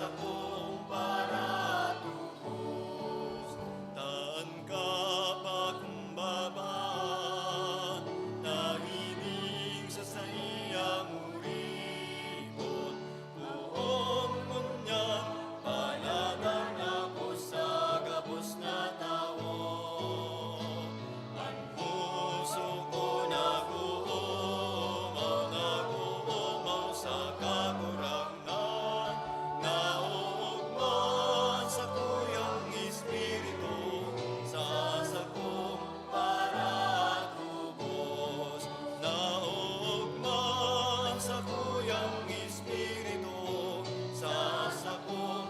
sakong paratubos. Taan ka pakumbaba, nahiling sa sayang uribon. Buong munyang palagan ako sa gabos na tao. Ang puso ko naguumaw sa kakurangan. Naugman sa tuyang Espiritu, sa sakong paratubos. Naugman sa tuyang Espiritu, sa sakong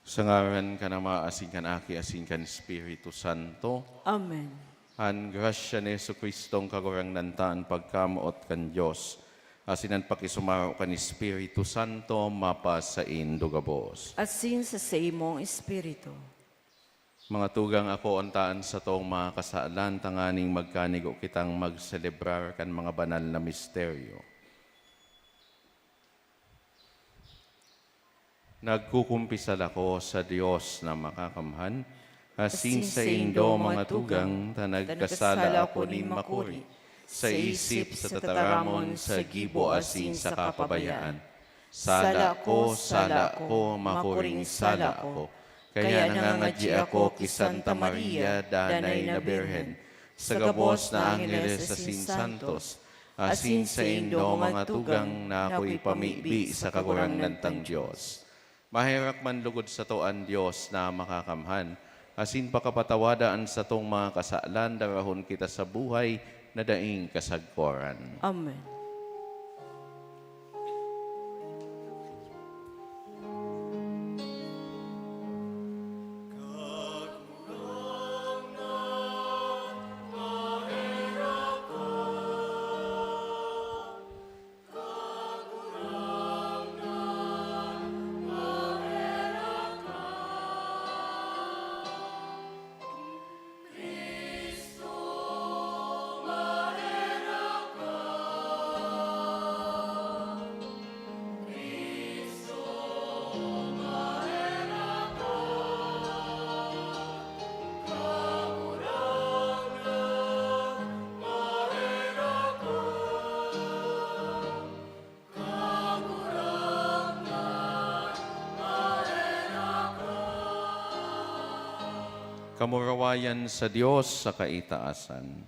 Sa ngaran ka na maasin kan aki, asin kan Espiritu Santo. Amen. Ang grasya ni Yesu Kristong kagurang nantaan pagkamuot kan Diyos. Asinan pakisumaro kan Espiritu Santo, mapa sa indugabos. Asin sa imong Espiritu. Mga tugang ako ontaan sa tong mga kasaalan, tanganing magkanigo kitang magselebrar kan mga banal na misteryo. Nagkukumpisal ako sa Diyos na makakamhan, asin sa indo mga tugang, tanagkasala ako ni makuri, sa isip, sa tataramon, sa gibo asin sa kapabayaan. Sala ko, makuring sala ko, kaya nangangadji ako ki Santa Maria, danay na Birhen, sa gabos na Angeles asin Santos, asin sa indo mga tugang na ako'y pamibi sa kagurang nantang Diyos. Mahirak man lugod sa toan Diyos na makakamhan, asin pakapatawadaan sa tong mga kasaalan, darahon kita sa buhay na daing kasagkoran. Amen. Kamurawayan sa Diyos sa kaitaasan.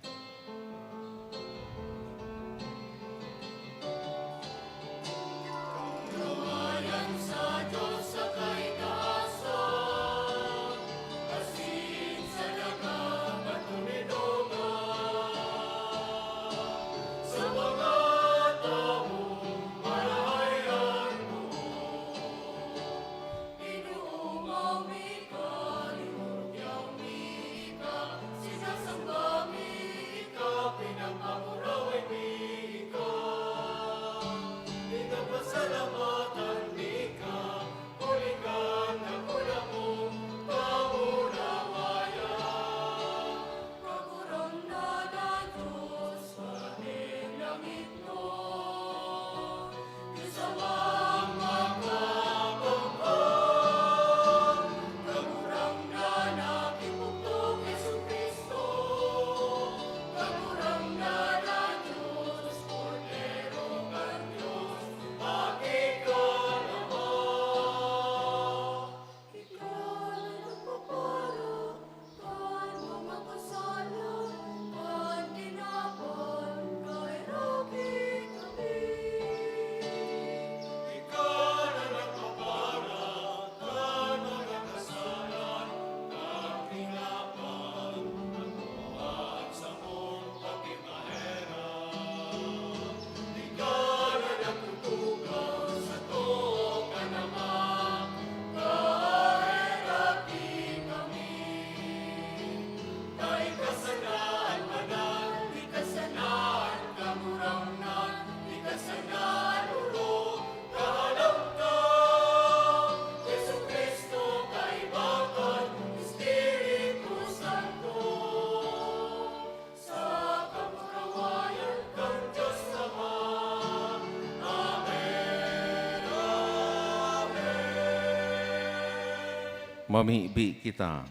Mamibi kita.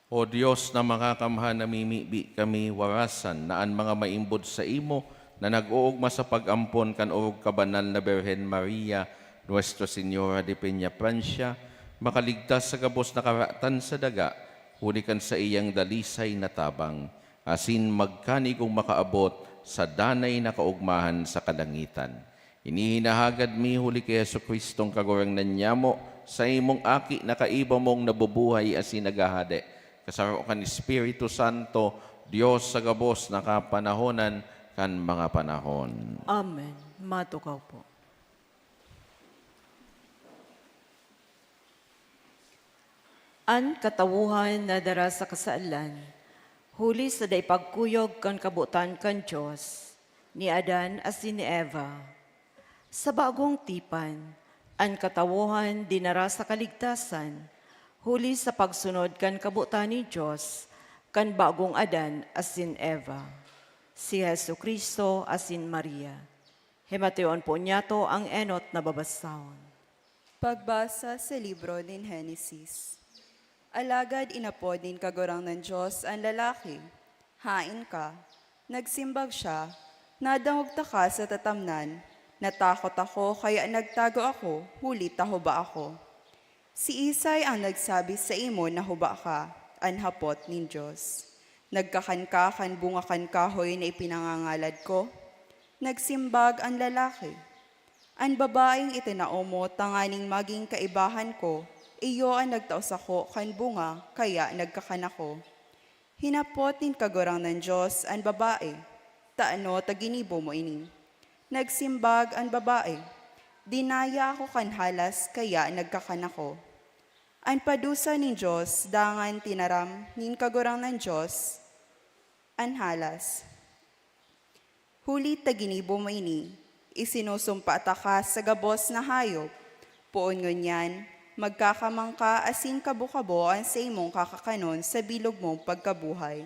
O Diyos na makakamhan, namimibi kami warasan naan mga maimbod sa imo na nag-uugma sa pag-ampon kan orog kabanal na Birhen Maria, Nuestra Señora de Peña Francia, makaligtas sa gabos na karatan sa daga, hulikan sa iyang dalisay na tabang, asin magkani kung makaabot sa danay na kaugmahan sa kalangitan. Inihinahagad mi huli kay Jesucristong kagurang nanyamo sa imong aki na kaiba mong nabubuhay asin nagahade. Kasaro kan Espiritu Santo, Diyos sa gabos na kapanahonan kan mga panahon. Amen. Matukaw po. An katawuhan na dara sa kasaalan, huli sa daipagkuyog kan kabutan kan Diyos, ni Adan asin ni Eva. Sa bagong tipan, an katawuhan dinara sa kaligtasan, huli sa pagsunod kan kabutan ni Diyos, kan bagong Adan asin Eva. Si Hesu Kristo asin Maria. Himateon po niya to ang enot na babasahon. Pagbasa sa libro ni Henesis. Alagad inapod nin kagurang ng Diyos ang lalaki. Hain ka. Nagsimbag siya. Nadangog ta ka sa tatamnan. Natakot ako kaya nagtago ako. Huli taho ba ako? Si Isay ang nagsabi sa imo na huba ka. Anhapot nin Diyos. Nagkakan ka kan bunga kan kahoy na ipinangangalad ko. Nagsimbag ang lalaki. Ang babaeng itinao mo tanganing maging kaibahan ko, iyo ang nagtaos ako kan bunga, kaya nagkakan ako. Hinapot nin kagurang ng Diyos ang babae, taano taginibo mo ini. Nagsimbag ang babae, dinaya ako kan halas, kaya nagkakan ako. Ang padusa nin Diyos, dangan tinaram nin kagurang ng Diyos, ang halas. Huli taginibo mo ini, isinusumpa ka sa gabos na hayop. Poon ngunyan, magkakamangka asin kabukabo ang sa imong kakakanon sa bilog mong pagkabuhay.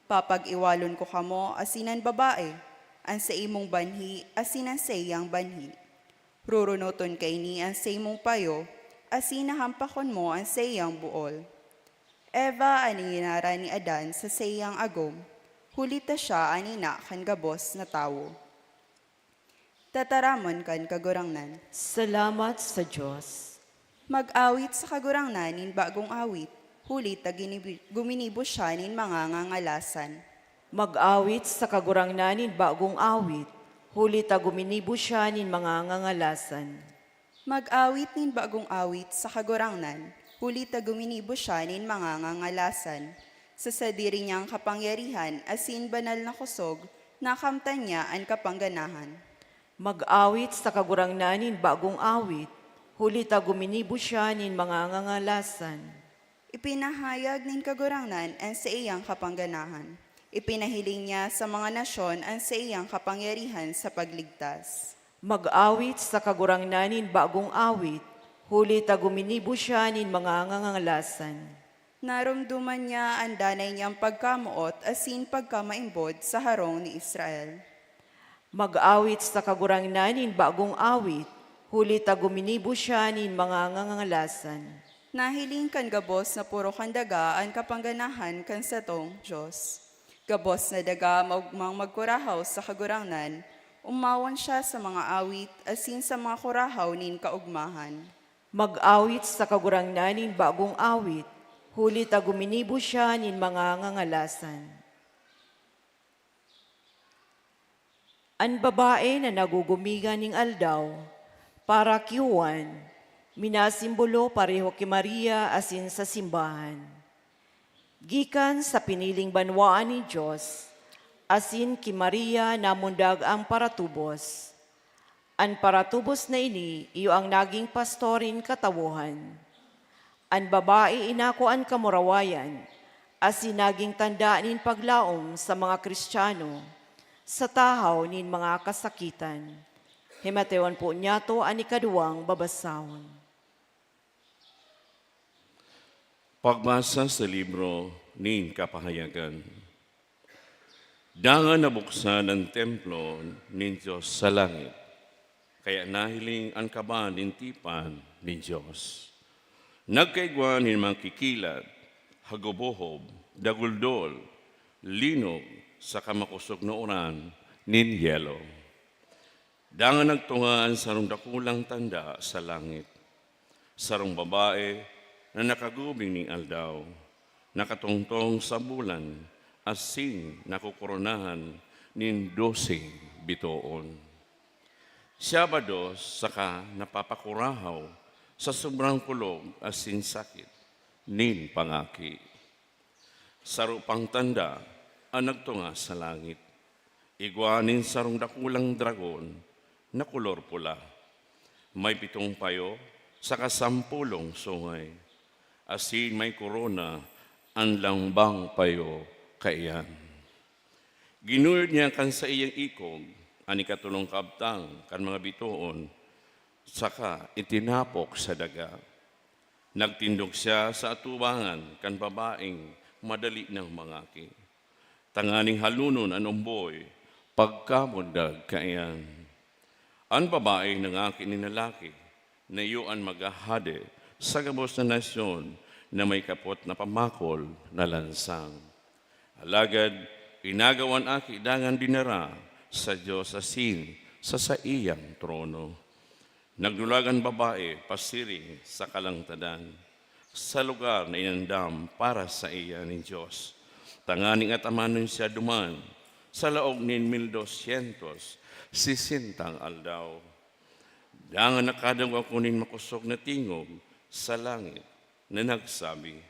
Papag-iwalon ko kamo asinan babae, ang sa imong banhi asinan sa iyang banhi. Rurunuton kay ni ang sa imong payo, asinahampakon mo ang sa iyang buol. Eva aninginara ni Adan sa iyang agom, hulita siya anina kan gabos na tawo. Tataramon kan kagurangnan. Salamat sa Diyos. Mag-awit sa kagurangnan nin bagong awit, huli guminibo siya nin mga ngangalasan. Mag-awit sa kagurangnanin bagong awit, huli ta guminibo siya nin mga ngangalasan. Mag-awit nin bagong awit sa kagurangnan, huli guminibo siya nin mga ngangalasan. Sa sadiri niyang kapangyarihan, asin banal na kusog, nakamtan niya ang kapangganahan. Mag-awit sa kagurangnanin bagong awit, huli ta guminibo siya nin mga ngangalasan. Ipinahayag nin kagurangnan ang sa iyang kapangganahan. Ipinahiling niya sa mga nasyon ang sa iyang kapangyarihan sa pagligtas. Mag-awit sa kagurangnanin bagong awit, huli ta guminibo siya nin mga ngangalasan. Narumduman niya ang danay niyang pagkamuot asin pagkamaimbod sa harong ni Israel. Mag-awit sa kagurangnanin bagong awit, huli ta guminibo siya nin mga ngangalasan. Nahiling kan gabos na puro kandaga ang kapangganahan kan satong Diyos. Gabos na daga maugmang magkurahaw sa kagurangnan, umawan siya sa mga awit asin sa mga kurahaw nin kaugmahan. Mag-awit sa kagurangnanin bagong awit, huli ta guminibo siya nin mga ngangalasan. An babae na nagugumiga ning aldaw, para kiwan, minasimbolo pareho ki Maria asin sa simbahan. Gikan sa piniling banwaan ni Diyos, asin ki Maria namundag ang paratubos. An paratubos na ini, iyo ang naging pastorin katawuhan. An babae inako an kamurawayan, asin naging tandaanin paglaom sa mga Kristiyano, sa tahaw nin mga kasakitan. Himatewan po niya to ang ikaduwang babasahon. Pagbasa sa libro ni Kapahayagan. Dangan nabuksan ang templo ni Diyos sa langit, kaya nahiling ang kaban ng tipan ni Diyos. Nagkaigwan ni mga kikilat, hagobohob, daguldol, linog, sa kamakusog na oran, nin yelo. Dangan nagtungaan sarong dakulang tanda sa langit. Sarong babae na nakagubing ni aldaw, nakatungtong sa bulan, asin nakukoronahan nin 12 bitoon. Siya bados saka napapakurahaw sa sobrang kulog asin sakit, nin pangaki. Saro pang tanda ang nagtunga sa langit. Iguanin sarong dakulang dragon na kulor pula. May 7 payo sa 10 sungay. Asin may korona ang langbang payo kaiyan. Ginuyod niya kan sa iyang ikog, ani katulong kabtang kan mga bituon, saka itinapok sa daga. Nagtindog siya sa atubangan kan babaeng madali ng mangaki. Tanganing halunon ang umboy, pagkamundag kaiyan. Ang babae nangaki ni lalaki, na iyuan magahade sa gabos na nasyon na may kapot na pamakol na lansang. Alagad, inagawan aki dangan dinara sa Diyos asin sa iyang trono. Nagdulagan babae pasiring sa kalangtadan, sa lugar na inandam para sa iya ni Diyos. Tanganing at amanon siya duman sa laog nin 1200 sisintang aldaw. Dangan nakadang ako nin makusog na tingog sa langit na nagsabi,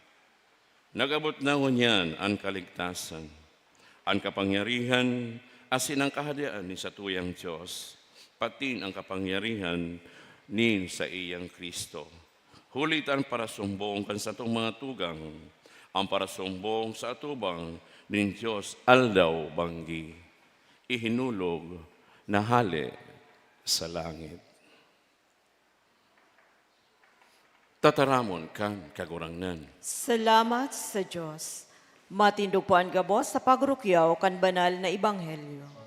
nagabot na ngunyan ang kaligtasan, ang kapangyarihan asin ang kahadian ni sa tuyang Diyos, patin ang kapangyarihan nin sa iyang Kristo. Hulitan para sumbong kan sa itong mga tugang, ang para sumbong sa atubang nin Diyos aldaw banggi, ihinulog na hali sa langit. Tataramon kan kagurangnan. Salamat sa Diyos. Matindog po ang gabos sa pagrukyaw kan banal na ebanghelyo.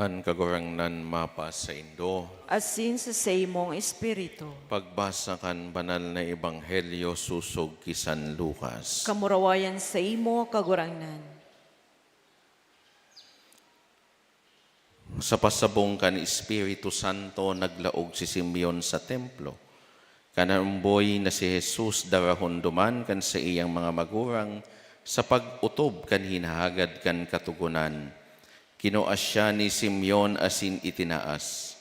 An kagurangnan mapa sa Indo, Asin sa imong espiritu. pagbasa kan banal na ebanghelyo susog kisan Lucas. Kamurawayan sa imo kagurangnan. Sa pasabong kan Espiritu Santo naglaog si Simeon sa templo. Kanamboy na si Jesus darahon duman kan sa iyang mga magurang sa pag-utob kan hinahagad kan katugunan. Kinuas siya ni Simeon asin itinaas.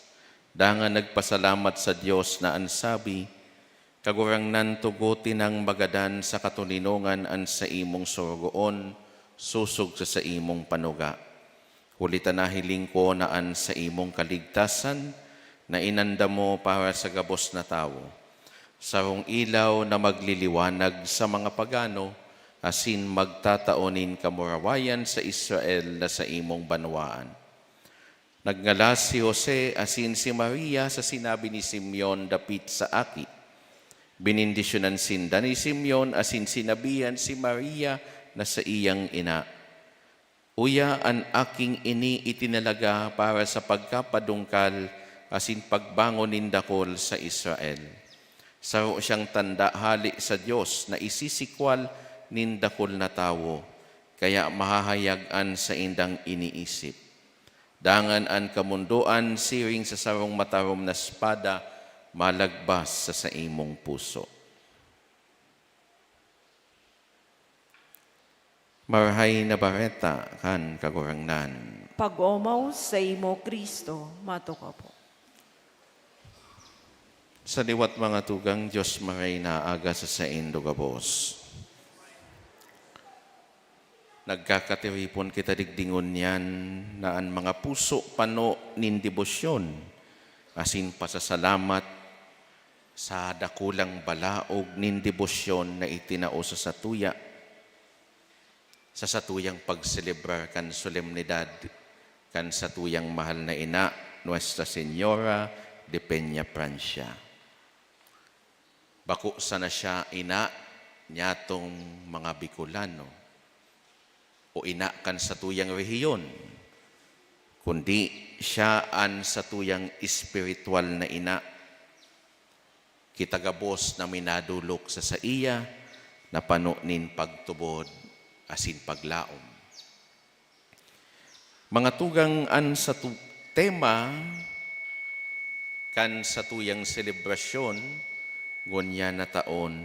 Dangan nagpasalamat sa Diyos na ansabi, kagurangnan tugutin ang magadan sa katuninongan an sa imong sorgoon, susog sa imong panuga. Hulitan na hiling ko na an sa imong kaligtasan, na inanda mo para sa gabos na tao. Sarong ilaw na magliliwanag sa mga pagano, asin magtataonin kamurawayan sa Israel na sa imong banwaan. Nagngala si Jose asin si Maria sa sinabi ni Simeon dapit sa aki. Binindisyonan sinda ni Simeon asin sinabihan si Maria na sa iyang ina. Uya ang aking ini itinalaga para sa pagkapadungkal asin pagbangon nindakol sa Israel. Saro siyang tanda hali sa Diyos na isisikwal nindakol na tawo, kaya mahahayagan sa indang iniisip. Dangan an kamundoan, siring sa sarong matarom na espada, malagbas sa imong puso. Marhay na bareta kan kagurangnan. Pag-omaw sa imo, Kristo, mato ka po. Sa liwat mga tugang, Diyos maray na aga sa saindo gabos. Nagkakatiripon kita digdingon yan na ang mga puso pano nin debosyon, asin pasasalamat sa dakulang balaog nin debosyon na itinao sa satuyang pagselebrar kan solemnidad kan satuyang mahal na ina, Nuestra Señora de Peña Francia. Bako sana siya ina nyatong mga Bicolano o ina kan satuyang rehiyon, kundi siya an satuyang espiritual na ina, kitagabos na minadulok sa iya na panunin pagtubod asin paglaom. Mga tugang an sa tema kan satuyang selebrasyon ngunya na taon,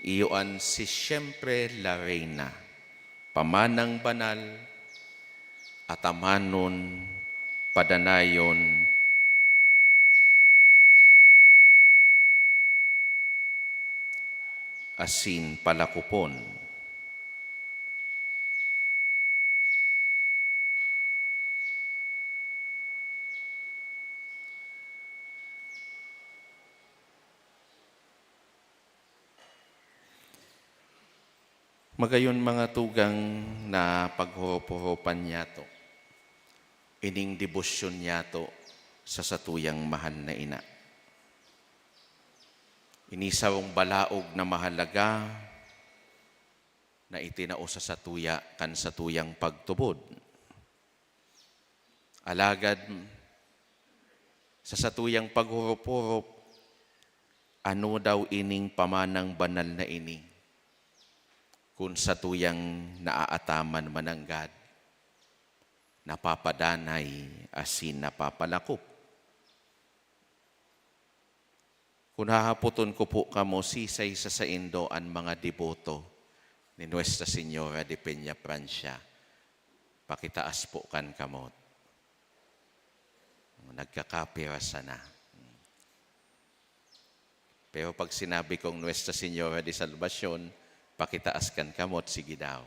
iyoan si Siyempre la Reina, pamanang banal, atamanon, padanayon, asin palakupon. Magayon mga tugang na paghurup-hurupan niya to, ining debosyon niya to sa satuyang mahal na ina. Inisawang balaog na mahalaga na itinao sa satuya kan satuyang pagtubod. Alagad sa satuyang paghurup-hurup, ano daw ining pamanang banal na ini? Kung satuyang naaataman mananggad, napapadanay asin napapalakop. Kung hahaputon ko po kamo sisay sa saindo ang mga deboto ni Nuestra Señora de Peña Francia, pakitaas po kan kamot. Nagkakapirasa na. Pero pag sinabi kong Nuestra Señora de Salvacion, pakitaas kan kamot, sige daw.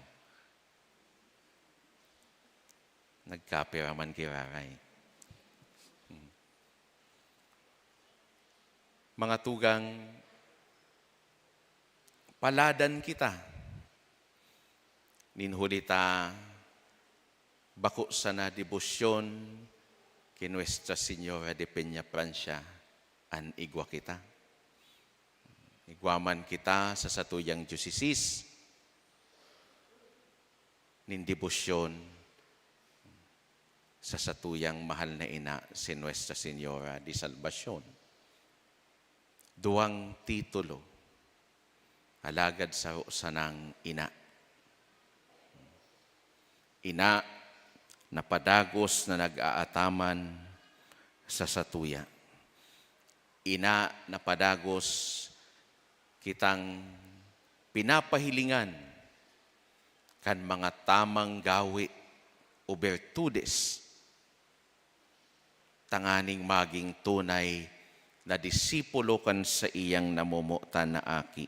Nagkapiraman kiraray. Mga tugang, paladan kita. Ninhulita, bako sana debosyon kay Nuestra Señora de Peña Francia, an igwa kita. Igwaman kita sa satuyang diocese nin debosyon sa satuyang mahal na ina si Nuestra Señora de Salvacion. Duwang titulo, alagad sa sanang ina. Ina na padagos na nag-aataman sa satuya. Ina na padagos kitang pinapahilingan kan mga tamang gawi o bertudes, tanganing maging tunay na disipulo kan sa iyang namumutan na aki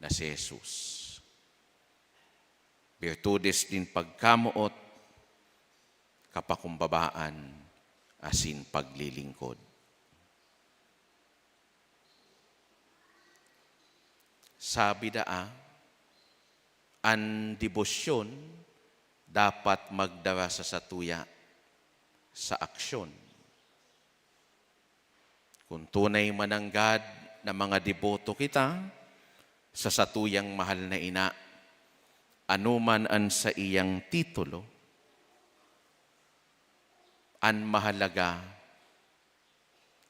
na si Jesus. Bertudes din pagkamuot, kapakumbabaan, asin paglilingkod. Sabi daa, ang debosyon dapat magdara sa satuya sa aksyon. Kung tunay mananggad na mga deboto kita sa satuyang mahal na ina, anuman an sa iyang titulo, an mahalaga,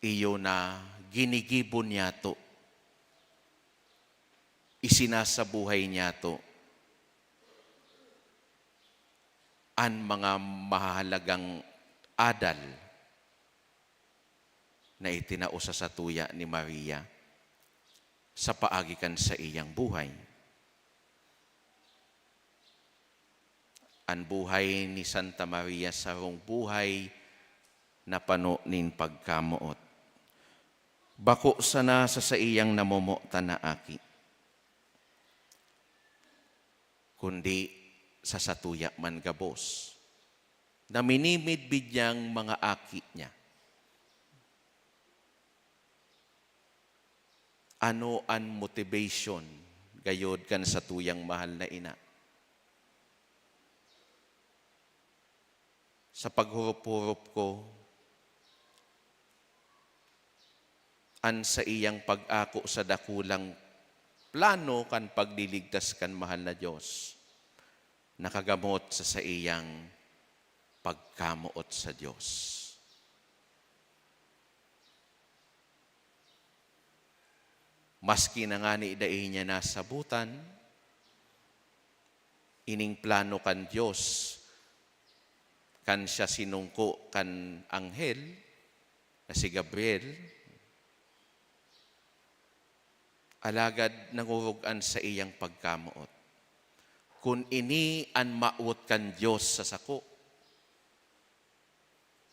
iyo na ginigibon niya to, isinasabuhay niya to, an mga mahalagang adal na itinao sa satuya ni Maria sa paagikan sa iyang buhay. Ang buhay ni Santa Maria sarong buhay na pano nin pagkamuot. Bako sana sa iyang namumuta na aki, kundi sa satuya man gabos, na minimidbid niyang mga aki niya. Ano ang motivation gayod kan sa tuyang mahal na ina? Sa paghurup-hurup ko, an sa iyang pag-ako sa dakulang plano kan pagliligtas kan mahal na Diyos, nakagamot sa iyang pagkamuot sa Diyos. Maski na nga ni idain niya nasabutan, ining plano kan Diyos, kan siya sinungko kan anghel na si Gabriel, alagad nangurugan sa iyang pagkamuot. Kung ini an maut kan Diyos sa sako,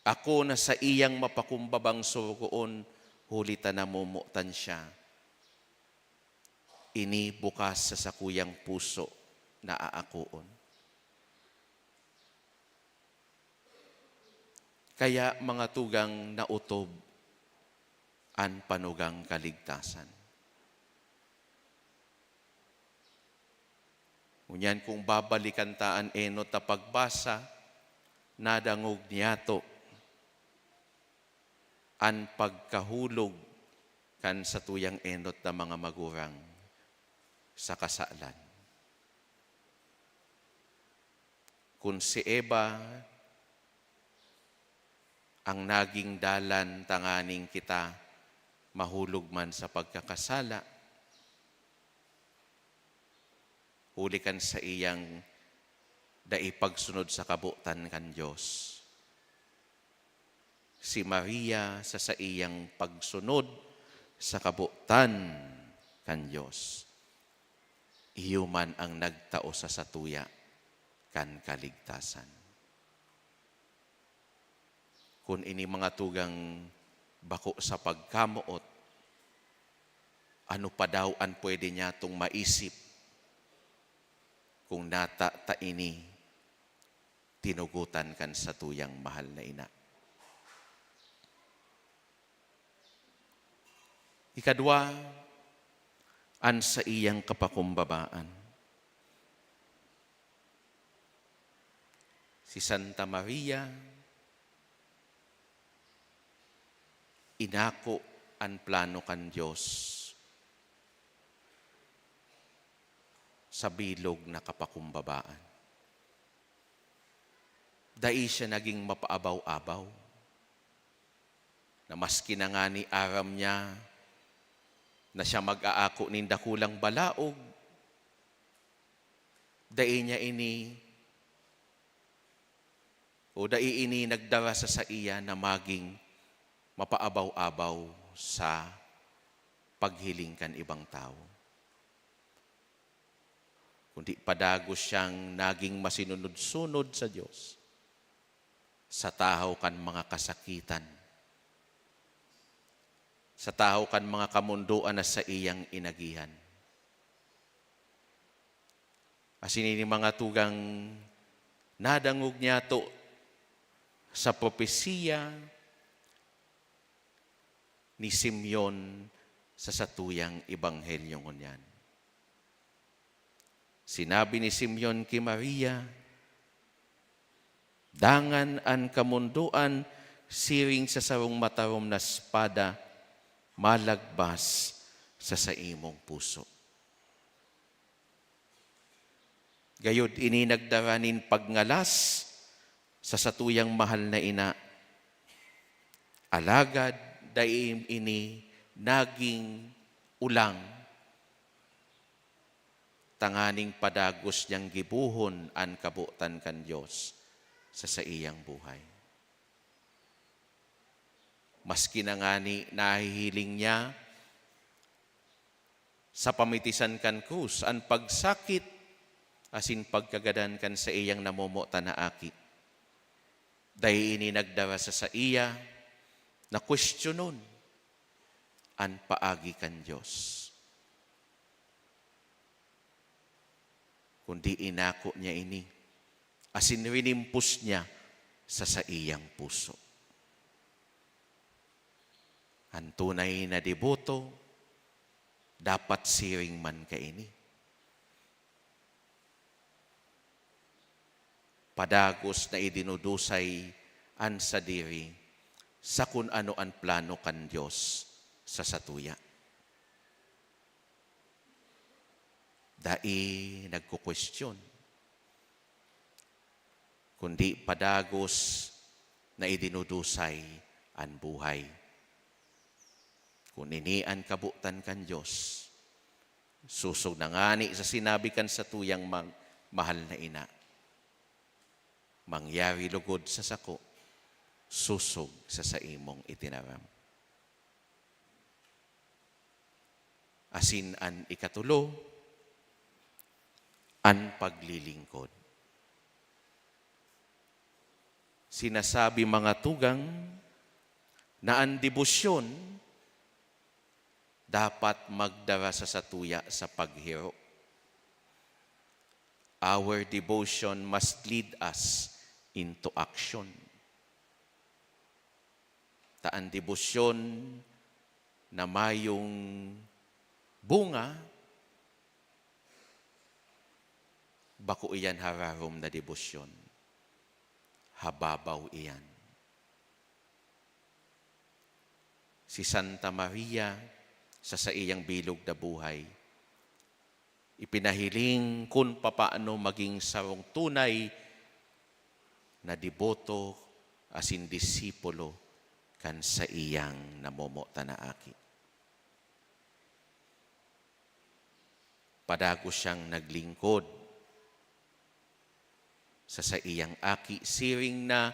ako na sa iyang mapakumbabang surugoon, hulita na mumutan siya. Ini bukas sa sakuyang puso na aakuon. Kaya mga tugang nautob an panugang kaligtasan. Ngunyan kung babalikan taan enot na pagbasa, nadangog niyato an pagkahulog kan sa tuyang enot na mga magurang sa kasalan. Kung si Eva ang naging dalan tanganing kita mahulog man sa pagkakasala, huli kan sa iyang daipagsunod sa kabutan kan Diyos. Si Maria sa iyang pagsunod sa kabutan kan Diyos, iyo man ang nagtao sa satuya kan kaligtasan. Kung ini mga tugang bako sa pagkamuot, ano pa daw ang pwede niya itong maisip kung nata ini tinugutan kan sa tuyang mahal na ina. Ikadwa, an sa iyang kapakumbabaan. Si Santa Maria, inako ang plano kan Diyos sa bilog na kapakumbabaan. Dai siya naging mapaabaw-abaw, na maski na nga ni aram niya na siya mag-aako nin dakulang balaog, dai niya ini nagdara sa iya na maging mapaabaw-abaw sa paghiling kan ibang tao. Kundi padagos siyang naging masinunod-sunod sa Diyos, sa tao kan mga kasakitan, sa tao kan mga kamunduan na sa iyang inagihan. Asin ini mga tugang nadangog niya to sa propesiya ni Simeon sa satuyang ebanghelyo ngunyan. Sinabi ni Simeon kay Maria, dangan an kamunduan siring sa sarong matarom na espada malagbas sa imong puso. Gayod ini nagdaranin pagngalas sa satuyang mahal na ina, alagad daim ini naging ulang tanganing padagos niyang gibuhon an kabutan kan Diyos sa iyang buhay. Maski na nga ni nahihiling niya sa pamitisan kan krus, ang pagsakit, asin pagkagadan kan sa iyang namumuta na aki. Dahil ini nagdara sa iya, na questionon, ang paagi kan Diyos. Kundi inako niya ini, asin rinimpus niya sa iyang puso. Ang tunay na deboto, dapat siring man ka ini. Padagos na idinudusay an sa diri sa kung ano ang plano kan Diyos sa satuya. Dai nagkukwestiyon, kundi padagos na idinudusay an buhay. Kung inian kabutan kan Diyos, susog na ngani sa sinabi kan sa tuyang mahal na ina, mangyari lugod sa sako, susog sa imong itinaram. Asin an ikatulo, ang paglilingkod. Sinasabi mga tugang na ang debosyon dapat magdara sa satuya sa paghiro. Our devotion must lead us into action. Taan debosyon na mayong bunga, bako iyan hararom na debosyon. Hababaw iyan. Si Santa Maria, sa iyang bilog na buhay, ipinahiling kung papaano maging sarong tunay na deboto asin disipulo kan sa iyang namumuta na aki. Padago siyang naglingkod sa iyang aki, siring na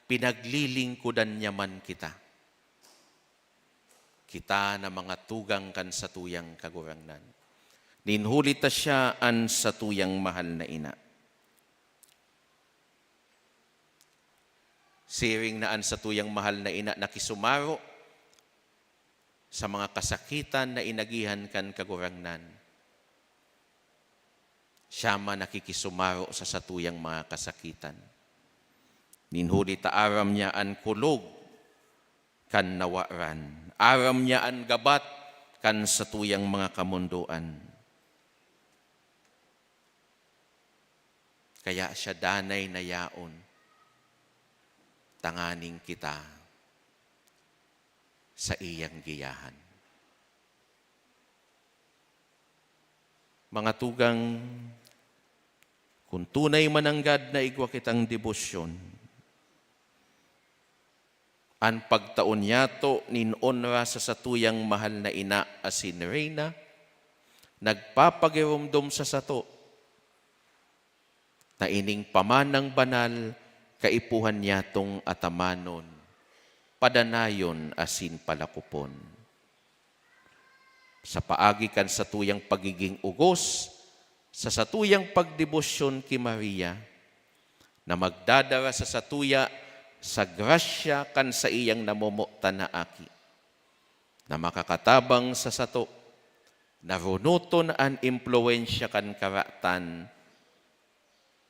pinaglilingkodan niya man kita. Kita na mga tugang kan sa tuyang kagurangnan. Ninhulita siya an sa tuyang mahal na ina. Siring na an sa tuyang mahal na ina nakisumaro sa mga kasakitan na inagihan kan kagurangnan. Siya man nakikisumaro sa satuyang mga kasakitan. Ninhulita aram niya an kulog kan nawaran. Aram niya ang gabat kan sa tuyang mga kamunduan. Kaya siya danay na yaon, tanganing kita sa iyang giyahan. Mga tugang, kung tunay mananggad na igwa kitang debosyon, ang pagtaon yato ninonra sa satuyang mahal na ina asin reyna, nagpapagirumdum sa sato, na ining pamanang banal, kaipuhan yatong atamanon, padanayon asin palakupon. Sa paagi kan satuyang pagiging ugos, sa satuyang pagdebosyon ki Maria, na magdadara sa satuya sa grasya kan sa iyang namumuta na aki, na makakatabang sa sato, narunuton ang impluensya kan karatan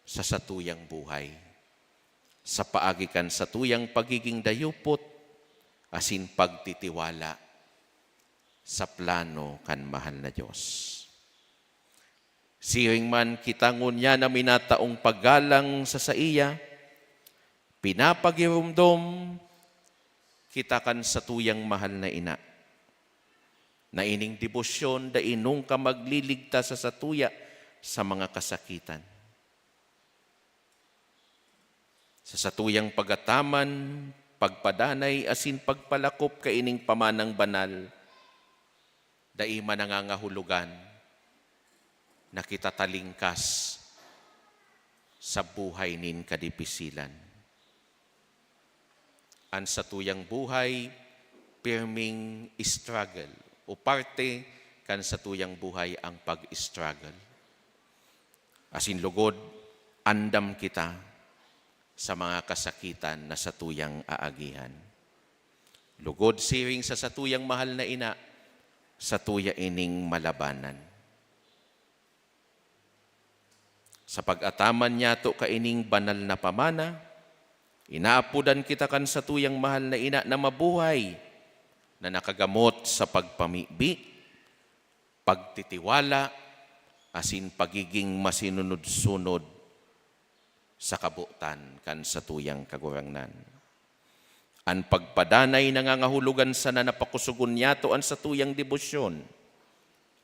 sa satuyang buhay. Sa paagi kan satuyang pagiging dayupot, asin pagtitiwala sa plano kan mahal na Diyos. Siring man kita ngunya na minataong paggalang sa iya, pinapagirumdom kita kan sa tuyang mahal na ina. Na ining debosyon da inong ka magliligtas sa satuya sa mga kasakitan. Sa satuyang pagataman, pagpadanay, asin pagpalakop ka ining pamanang banal, da ima nangangahulugan na kita talingkas sa buhay nin kadipisilan. Ang satuyang buhay, pirming struggle o parte kan satuyang buhay ang pag-struggle. Asin lugod, andam kita sa mga kasakitan na satuyang aagihan. Lugod siring sa satuyang mahal na ina, satuya ining malabanan. Sa pag-ataman niya to kaining banal na pamana, inaapudan kita kan satuyang mahal na ina na mabuhay, na nakagamot sa pagpamibi, pagtitiwala, asin pagiging masinunod-sunod sa kabutan kan satuyang kagurangnan. Ang pagpadanay nangangahulugan sa nanapakusugon niya to ang satuyang debosyon,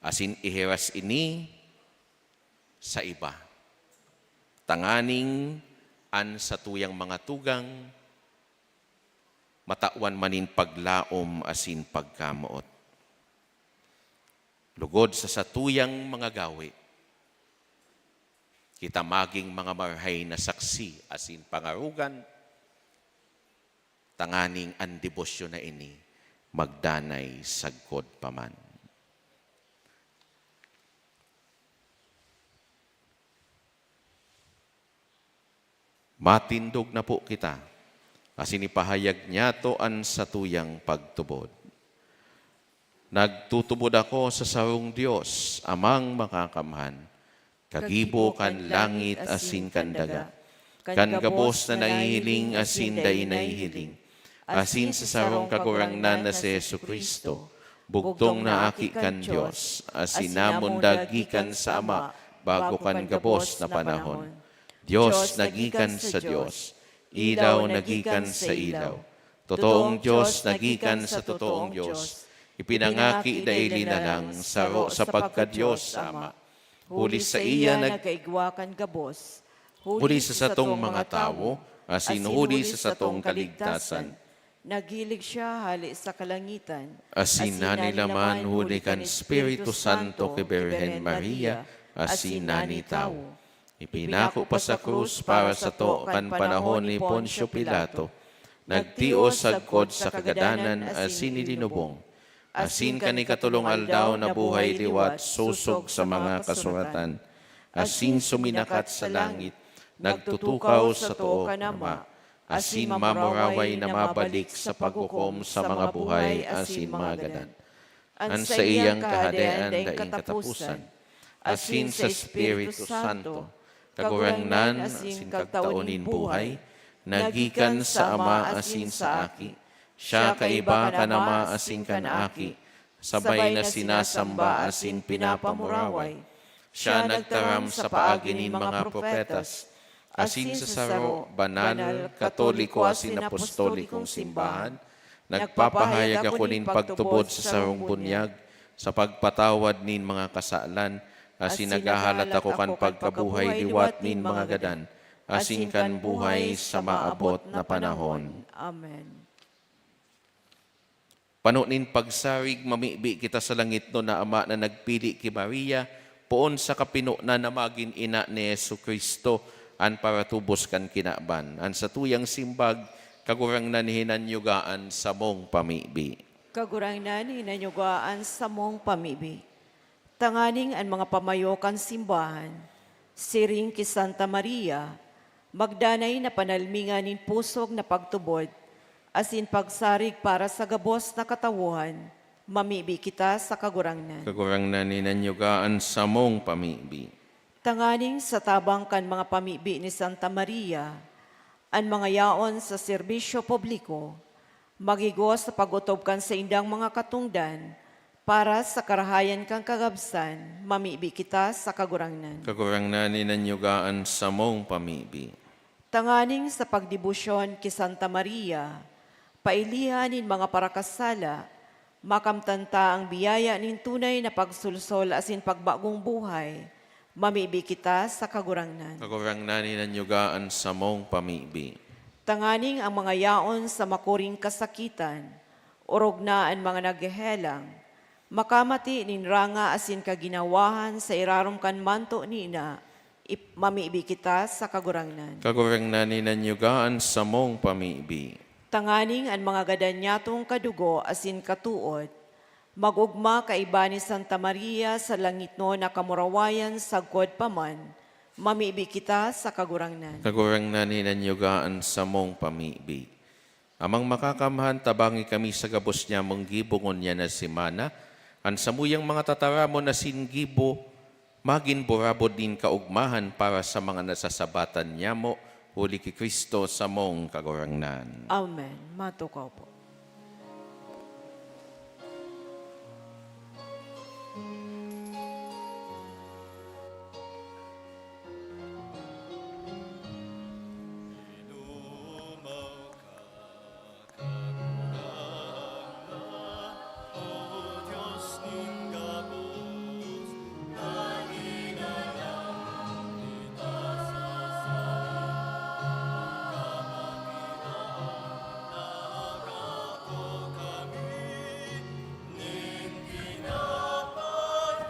asin ihiras ini sa iba. Tanganing an satuyang mga tugang, matawan manin paglaom asin pagkamuot. Lugod sa satuyang mga gawi, kita maging mga marhay na saksi asin pangarugan, tanganing ang debosyon na ini magdanay sagkod paman. Matindog na po kita, asin ipahayag niya to ang satuyang pagtubod. Nagtutubod ako sa sarong Diyos, amang makakamhan, kagibo kan langit asin kan daga, kan gabos na nahihiling asin day nahihiling, asin sa sarong kagurangnan na si Jesucristo, bugtong na aki kan Diyos, asin namon dagikan sa Ama, bago kan gabos na panahon. Diyos nagikan sa Diyos, ilaw nagikan sa ilaw, totoong Diyos nagikan sa totoong Diyos, ipinangaki daili na lang saro sa pagka-Diyos Ama. Huli sa iya nagkaigwakan gabos, huli sa satong mga tao, asin huli sa satong kaligtasan. Naghilig siya hali sa kalangitan, Asin nani laman huli kan Espiritu Santo kay Birhen Maria, asin nani tao. Ipinako pa sa krus para sa to kan panahon ni Poncio Pilato. Nagtios sagkod sa kagadanan asin ilinubong. Asin kani katulong aldaw na buhay liwat susog sa mga kasuratan. Asin suminakat sa langit, nagtutukaw sa too kanama. Asin mamuraway na mabalik sa paghukom sa mga buhay asin mga gadan. An sa iyang kahadean daing katapusan. Asin sa Espiritu Santo, kagurangnan asin kagtaonin buhay, nagikan sa Ama asin sa Aki, siya kaiba kanama asin kanaki, sabay na sinasamba asin pinapamuraway. Siya nagtaram sa paagi nin mga propetas, asin sa saro, banal, katoliko asin apostolikong simbahan, nagpapahayag ako nin pagtubod sa sarong bunyag, sa pagpatawad nin mga kasalan, asin nagahalat ako kan pagkabuhay liwat nin mga gadan, asin kan buhay sa maabot na panahon. Amen. Panunin pagsarig, mamibi kita sa langit no na Ama na nagpili ki Maria, poon sa kapino na namagin ina ni Jesucristo, an para tubos kan kinaban. An sa tuyang simbag, kagurang nanhinanyugaan sa mong pamibi. Kagurangnan hinanyugaan sa mong pamibi. Tanganing ang mga pamayokan simbahan, siring ki Santa Maria, magdanay na panalmingan nin pusog na pagtubod, asin pagsarig para sa gabos na katawuhan, mamibi kita sa kagurangnan. Kagurangnan hinanyugaan sa mong pamibi. Tanganing sa tabang kan mga pamibi ni Santa Maria, ang mga yaon sa serbisyo publiko, magigos sa pagutob kan sa indang mga katungdan, para sa karahayan kang kagabsan, mamibi kita sa kagurangnan. Kagurangnan hinanyugaan sa mong pamibi. Tanganing sa pagdibusyon ki Santa Maria, pailihan nin mga parakasala, makamtanta ang biyaya nin tunay na pagsulsol asin pagbagong buhay, mamibi kita sa kagurangnan. Kagurangnan hinanyugaan sa mong pamibi. Tanganing ang mga yaon sa makuring kasakitan, urog na ang mga naghehelang, makamati nin ranga asin kaginawahan sa irarom kan manto ni ina, mamibi kita sa kagurangnan. Kagurangnan hinanyugaan sa mong pamibi. Tanganing ang mga gadanyatong kadugo asin katuod, magugma kaiba ni Santa Maria sa langit no na kamurawayan sagkod paman, mamibi kita sa kagurangnan. Kagurangnan hinanyugaan sa mong pamibi. Amang makakamhan, tabangi kami sa gabos niya mong gibongon niya na simana, ang samuyang mga tataramo na singibo, magin burabo din kaugmahan para sa mga nasasabatan niya mo, huli ki Kristo sa mong kagurangnan. Amen. Matukaw po. Inumaw ka, kagurangnan, O Diyos ning gabos, naginalang kita sa nagako kami, ning tinapay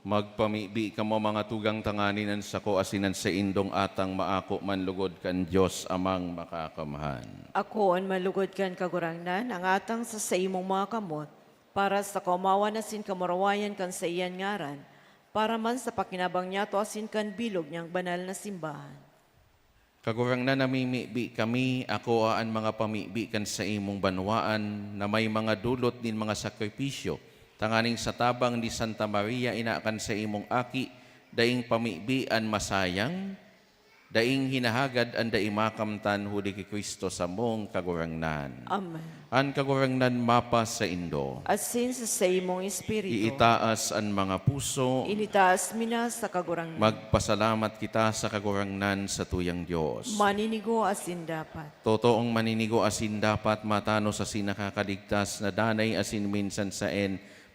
Magpamibi ka mo mga tugang tanganinan sa ko asinan sa indong atang maako manlugod kan Diyos amang makakamhan. Ako ang malugod kan kagurangnan, ang atang sa imong mga kamot, para sa kaumawa na sin kamurawayan kan sa iyan ngaran, para man sa pakinabang niya to asin kan bilog niyang banal na simbahan. Kagurangnan namimibi kami, ako aan mga pamibi kan sa imong banwaan, na may mga dulot din mga sakripisyo, tanganing sa tabang ni Santa Maria inaakan sa imong aki, daing pamibian masayang, daing hinahagad ang daimakamtan huli ki Kristo sa mong kagurangnan. Amen. An kagurangnan mapas sa indo, Asin sa imong espiritu, iitaas an mga puso, initaas mina sa kagurangnan. magpasalamat kita sa kagurangnan sa tuyang Diyos. Maninigo asin dapat. Totoong maninigo asin dapat matano sa sinakakaligtas na danay asin minsan sa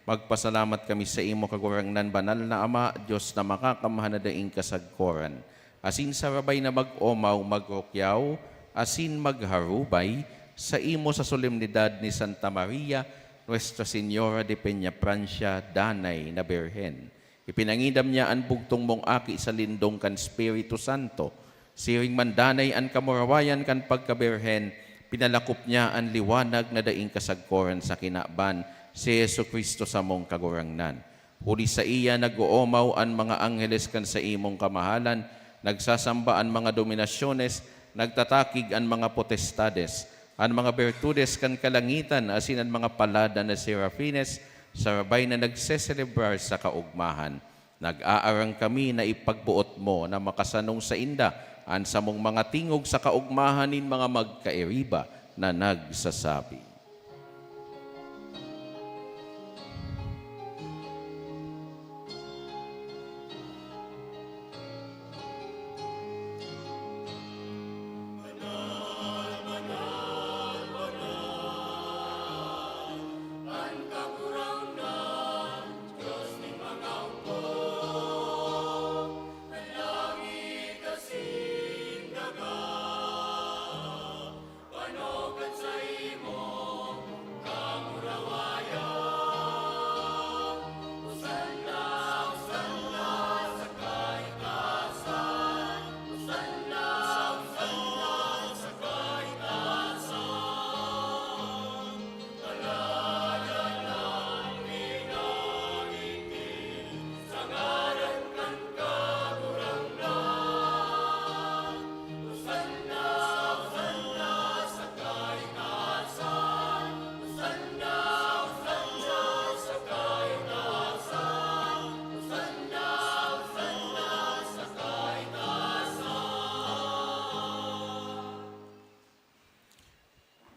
magpasalamat kami sa imo kagurangnan banal na Ama, Diyos na makakamhan na daing kasagkoran. Asin sarabay na mag-omaw, magrokyaw, asin magharubay, sa imo sa solemnidad ni Santa Maria, Nuestra Señora de Peña Francia, Danay na Birhen. Ipinangidam niya ang bugtong mong aki sa lindong kan Espiritu Santo. Siring mandanay ang kamurawayan kan pagkabirhen, pinalakop niya ang liwanag na daing kasagkoran sa kinaban, si Yesu Kristo sa mong kagurangnan. Huli sa iya nag-uumaw ang mga angheles kan sa imong kamahalan, nagsasamba ang mga dominasyones, nagtatakig ang mga potestades, ang mga bertudes kan kalangitan, asin ang mga palada na serafines, sarabay na nagseselebrar sa kaugmahan. Nag-aarang kami na ipagbuot mo na makasanong sa inda, ang samong mga tingog sa kaugmahanin mga magkairiba na nagsasabi.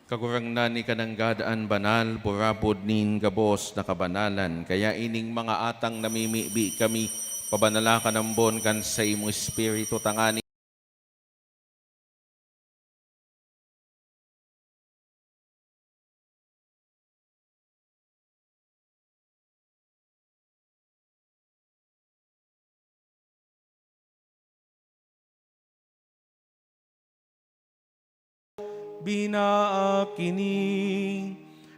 Kagurang ni kananggadaan banal, burabod nin gabos na kabanalan. Kaya ining mga atang namimibi kami, pabanala ka ng bon kan sa imo espiritu tangani. Binaakini,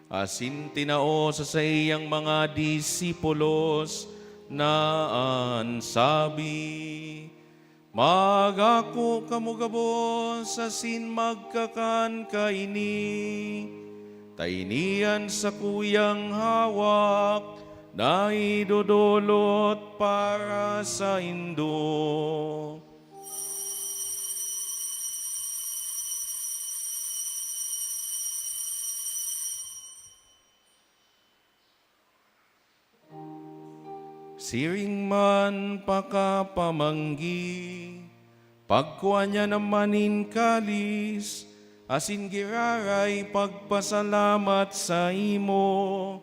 asin tinao sa sayang mga disipulos na ansabi. Magako kamugabos asin magkakan kaini, tainian sa kuyang hawak na idodolot para sa indo. Siring man pakapamanggi, pagkuha niya namanin kalis, asin giraray pagpasalamat sa imo.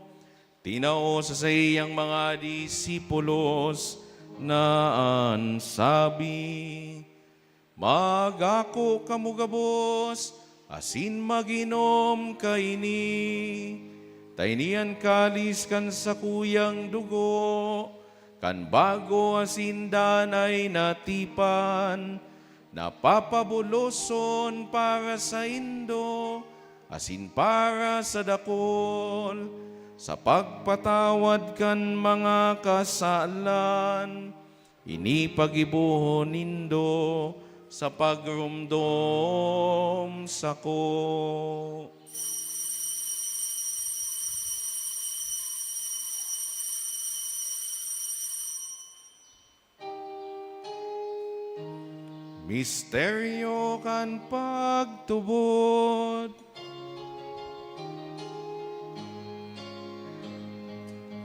Tinao sa sayang mga disipulos na ansabi, magako kamugabos, asin maginom kaini, tainian kalis kan sa kuyang dugo, kan bago asin danay natipan, napapabuloson para sa indo, asin para sa dakol, sa pagpatawad kan mga kasalan, inipagibuhon nindo sa pagrumdom sako. Misteryo kan pagtubod,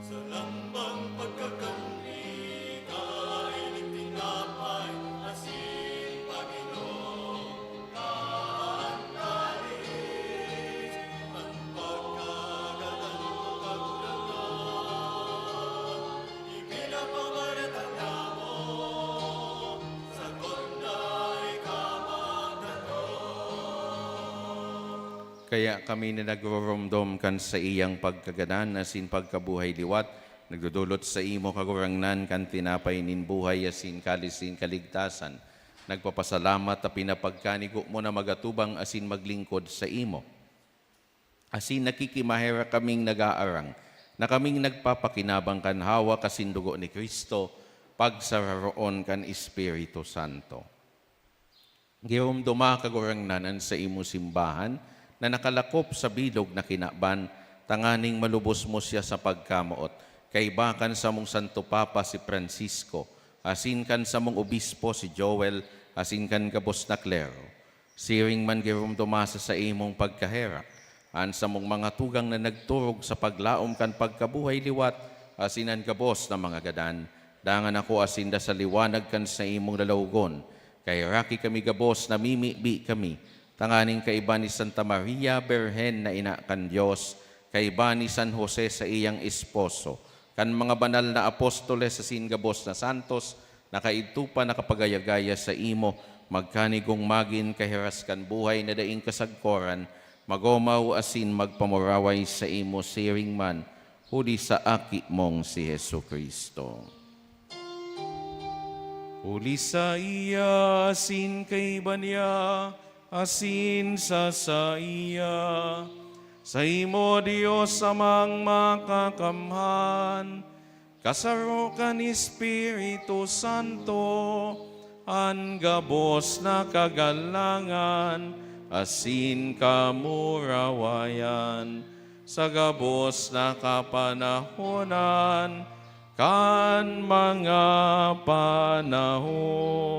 Sa lambang pagkakamli, kain tinapay, asin Panginoon, ang kalis, ang pagkagalan mo kagulangan, ipinapamaratan mo, sa konda'y kaya kami na nagroromdom kan sa iyang pagkaganan asin pagkabuhay liwat, nagdudulot sa imo kagurangnan kan tinapay nin buhay asin kalisin kaligtasan. Nagpapasalamat at pinapagkanigo mo na magatubang asin maglingkod sa imo. Asin nakikimahera kaming nag-aarang, na kaming nagpapakinabang kan hawa kasin dugo ni Kristo, pagsararoon kan Espiritu Santo. Giyumduma kagurangnanan sa imo simbahan, na nakalakop sa bilog na kinaban, tanganing malubos mo siya sa pagkamuot. Kay bakan sa mong Santo Papa si Francisco, asin kan sa mong obispo si Joel, asin kan gabos na klero. Siring man girumdumasa sa imong pagkaherak, an sa mong mga tugang na nagturog sa paglaom kan pagkabuhay liwat, asinan gabos na mga gadan. Dangan ako asinda sa liwanag kan sa imong lalawgon, kay raki kami gabos na mimibi kami, tanganing kaiba ni Santa Maria Berhen na ina kan Diyos, kaiba ni San Jose sa iyang esposo, kan mga banal na apostoles sa singabos na santos, nakaitupa nakapagayagaya sa imo, magkanigong magin kahiraskan buhay na daing kasagkoran, magomaw asin magpamuraway sa imo siring man, huli sa aki mong si Hesu Kristo. Huli sa iya asin kay banya, asin sa iya, sa imo Diyos amang makakamhan, kasarukan Espiritu Santo, an gabos na kagalangan, asin kamurawayan, sa gabos na kapanahonan, kan mga panahon.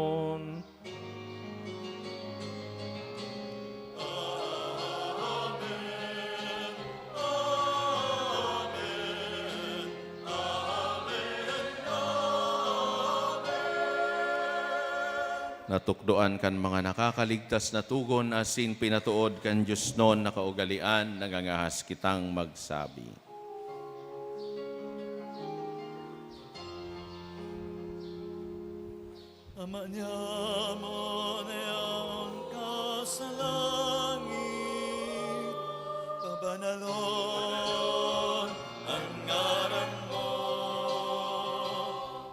natukdoan kan mga nakakaligtas na tugon asin pinatuod kan Diyos non nakaugalian nangangahas kitang magsabi. Ama niya mo na ang kasalangit, pabanalon ang ngaran mo,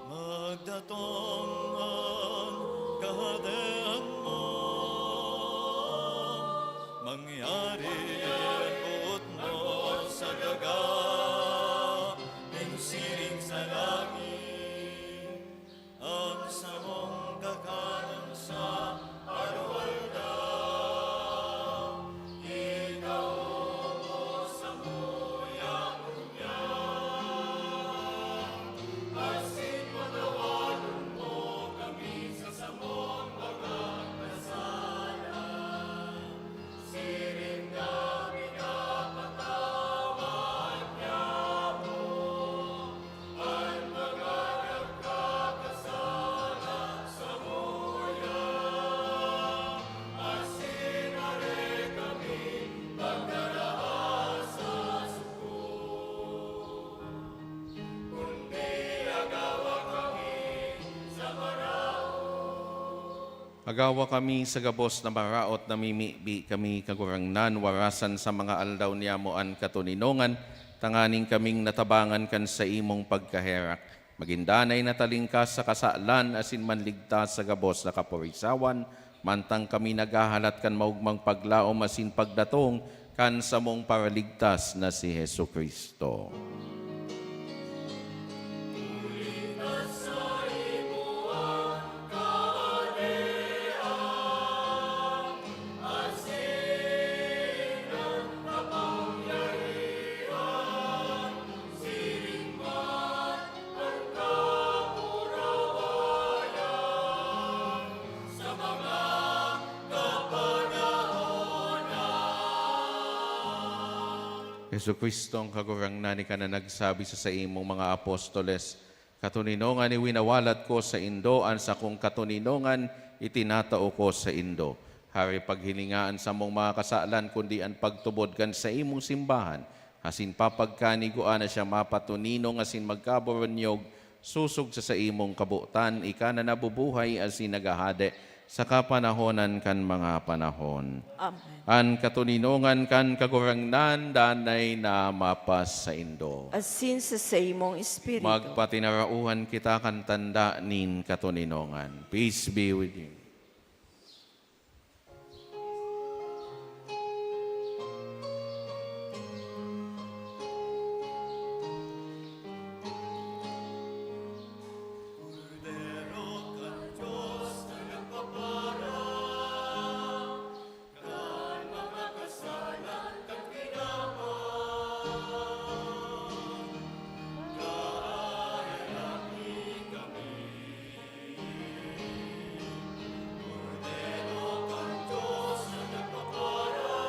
magdatong ang kaharian mo, mangyari ang buot mo sa daga, ng siring sa langit, ang samong kakanan sa arwalda, ikaw mo sa muyang unyang, asin patawanan mo kami sa samong mga kasalan, siring na pinapatawad niya mo, ang mga nagkakasala sa muyang, asin are kami pagdaraan sa suko. Kundi agawa kami sa Agawa kami sa gabos na maraot na mimibi kami kagurangnan warasan sa mga aldaw niya mo an katuninongan, tanganing kaming natabangan kan sa imong pagkaherak. Magindanay na talingkas sa kasalan asin manligtas sa gabos na kapurisawan, mantang kami naghahalat kan maugmang paglaom asin pagdatong kan sa mong paraligtas na si Hesu Kristo. Hesu Kristo ang kagurangnan ni ka na nagsabi sa imong mga apostoles, katuninongan ni winawalat ko sa Indo, an sa kong katuninongan itinatao ko sa Indo. Hari paghilingaan sa mong mga kasalan, kundi ang pagtubod kan sa imong simbahan, asin papagkaniguan na siya mapatuninong asin magkaboronyog, susog sa imong kabutan, ika na nabubuhay asin nagahade sa kapanahonan kan mga panahon. Amen. An katuninongan kan kagurangnan danay na mapas sa Indo. Asin sa imong espiritu. Magpatinarauhan kita kan tanda nin katuninongan. Peace be with you. Kordero kan Diyos na nagpapara, kan mga kasalan kan kinaman, kaayalaki kami. Kordero kan Diyos na nagpapara,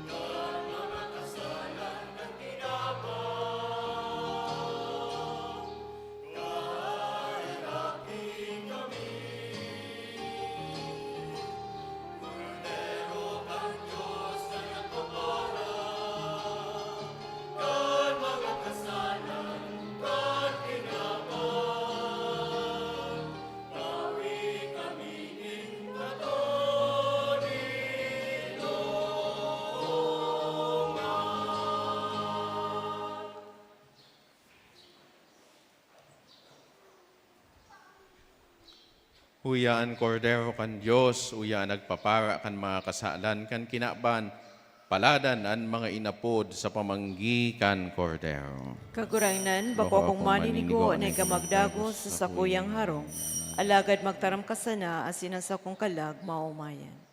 kan mga kasalan kan kinaman, kaayalaki kami. Kordero kan Diyos na nagpapara, kan mga kasalan kan kinaman, tawi kami ning katuninongan. Uyaan kordero kan Diyos, uyaan nagpapara kan mga kasalan kan kinaban, paladan an mga inapod sa pamanggi kan kordero. Kagurangnan, bako kong maninigo na ikamagdago sa sakuyang harong. Alagad magtaram ka sana, asin ang sakong kalag maumayan.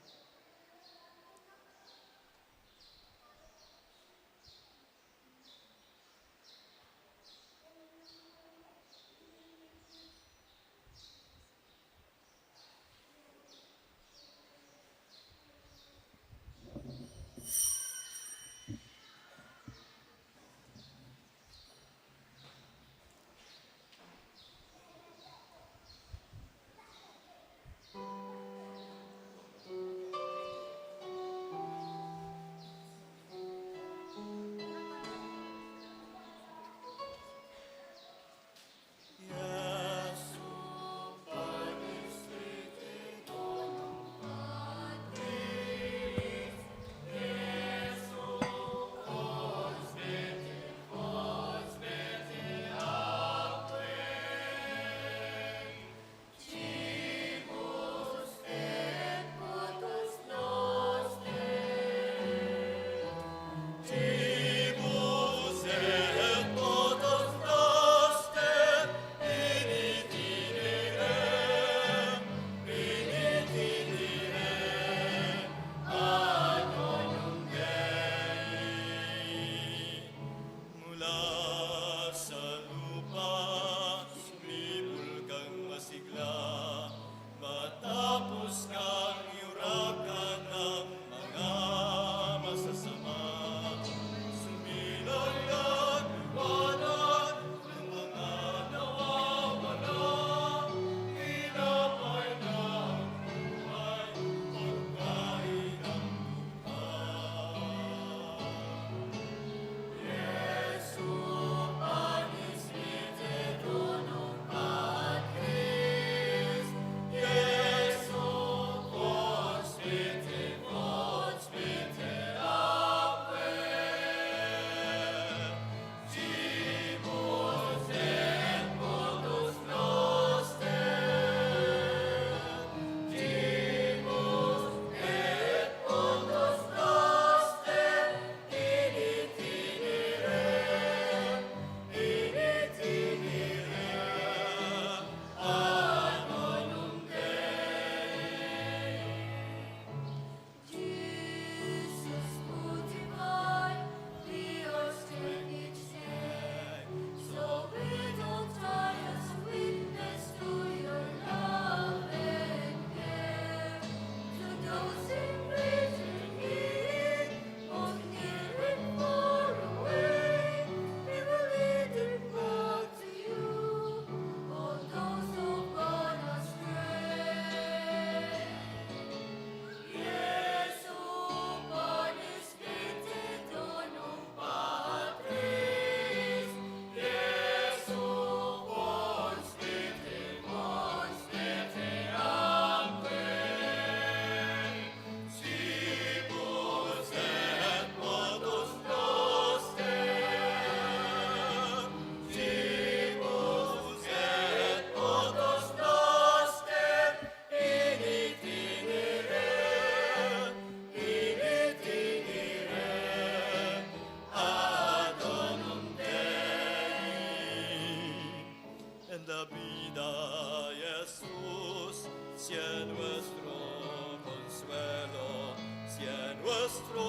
vuestro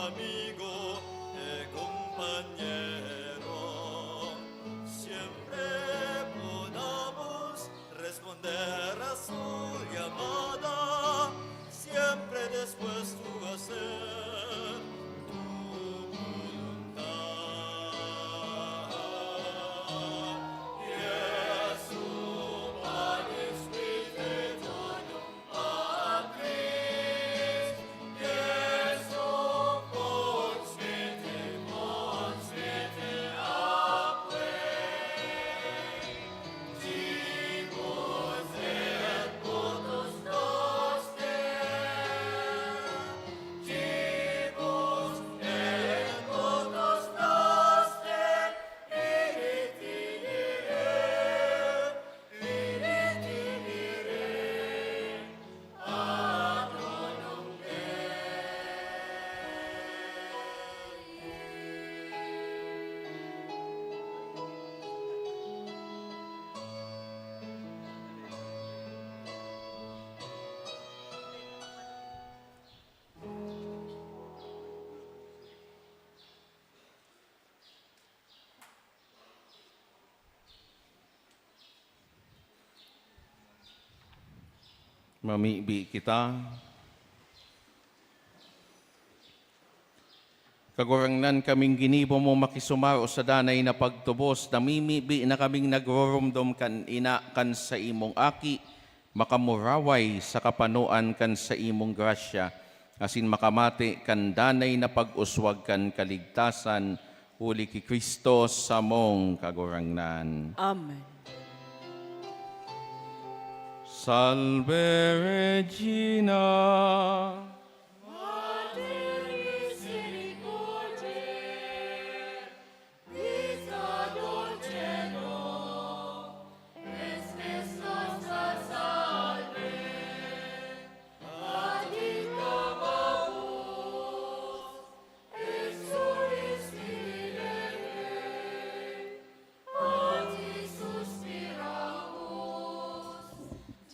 amigo y compañero. Siempre podamos responder a su llamada, siempre dispuesto a hacer tu voluntad. Jesu, Pane Spiritonum Patris, Jesu, consmite aquae, Dimus et potus noster, Dimus et potus noster, iritinire, ad onum Mamibi kita. Kagurangnan kaming ginibo mo makisumaro sa danay na pagtubos, namimibi na kaming nagrorumdom kan ina kan sa imong aki, makamuraway sa kapanuan kan sa imong grasya, asin makamati kan danay na pag-uswag kan kaligtasan, uli ki Kristo sa mong kagurangnan. Amen. Salve Regina.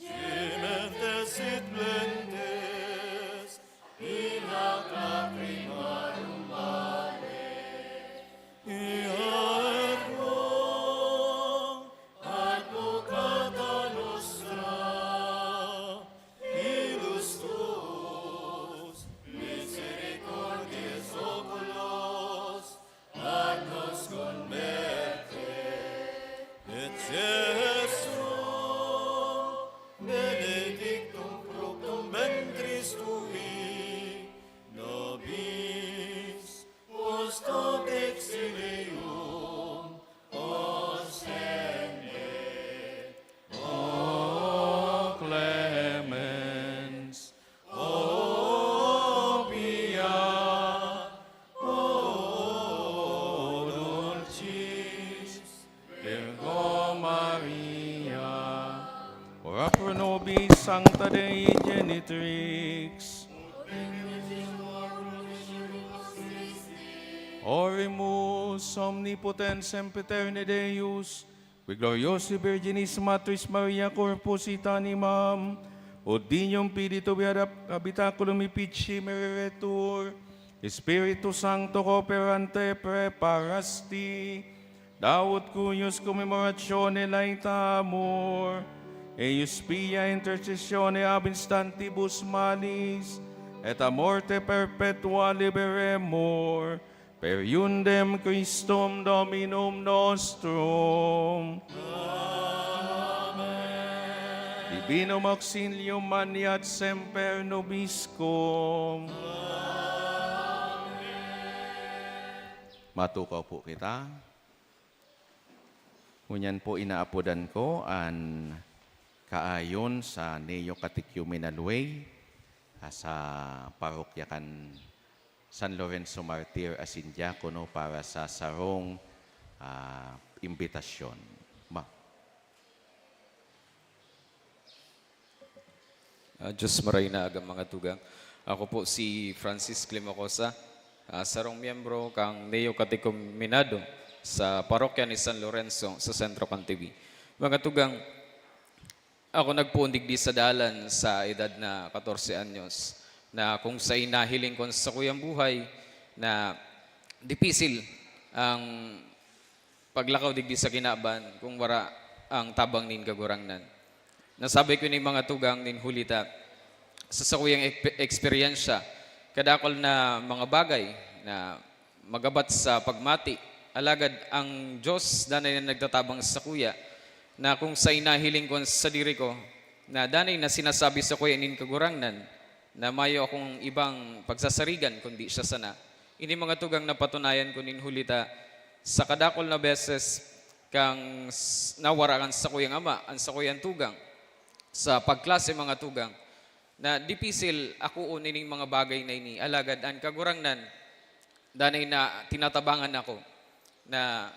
Gementes et plentes, in ac lacrimarum vale, ea ergo advocata nostra, ilus tuus, misericordias oculos, ad nos converte, et Jesum, benedictum fructum ventris tui, nobis post hoc exilium ostende. O clemens, O pia, O dulcis, Virgo Maria, ora pro nobis sancta Dei genitrix, Oremus omnipotens sempiterne Deus, qui gloriosi Virginis Matris Maria corpus it animam, Odinium Pidito habitaculum ipici meretur, Spiritu Sancto cooperante preparasti, Daud cuius commemoratione laetamur, eius pia intercessione ab instantibus malis, et a morte perpetua liberemur, per iundem Christum Dominum nostrum. Amen. Divinum auxilium maniat semper nobiscum. Matukaw po kita. Ngunyan po inaapodan ko an kaayon sa Neo Catechumenal Way sa parokya kan San Lorenzo Martir asin Diakono para sa sarong imbitasyon. Diyos maray na agam mga tugang. Ako po si Francis Climacosa, sarong miyembro kang Neo Catechumenado sa parokya ni San Lorenzo sa Centro Cantivi. Mga tugang, ako nagpuundig di sa dalan sa edad na 14 anyos. na kung sa inahiling ko sa kuyang buhay na dipisil ang paglakaw digdi sa kinaban kung wara ang tabang nin kagurangnan. Nasabi ko ni mga tugang nin hulita sa sakuyang eksperyensya kadakol na mga bagay na magabat sa pagmati. Alagad ang Diyos danay na nagtatabang sa kuya na kung sa inahiling ko sa diri ko na danay na sinasabi sa kuya nin kagurangnan na mayo akong ibang pagsasarigan kundi siya sana. Ini mga tugang na patunayan ko nin hulita sa kadakol na beses kang nawarakan sa kuyang ama, ang sa kuyang tugang, sa pagklase mga tugang, na dipisil ako unining mga bagay na ini. Alagad ang kagurangnan, danay na tinatabangan ako na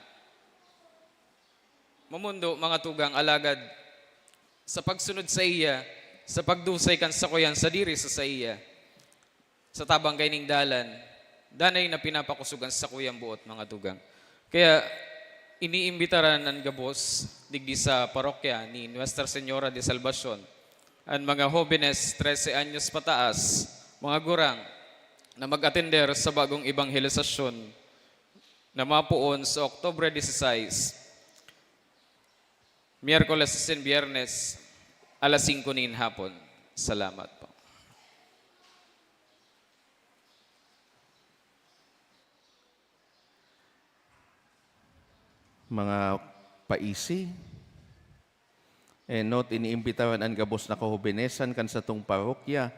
mamundo mga tugang alagad sa pagsunod sa iya, sa pagdusay kan sa kuyan sa diri sa iya, sa tabang kaining dalan, danay na pinapakusugan sa kuyang buot mga tugang. Kaya iniimbitaran ng gabos digdi sa parokya ni Nuestra Señora de Salvacion ang mga jóvenes 13 anyos pataas, mga gurang na mag-atender sa bagong ebanghelisasyon na mapuon sa Oktubre 16, Miyerkules sin Biyernes, alas 5 nin hapon. Salamat po. Mga paisi, not iniimbitawan ang gabos na kahubenesan kan sa tong parokya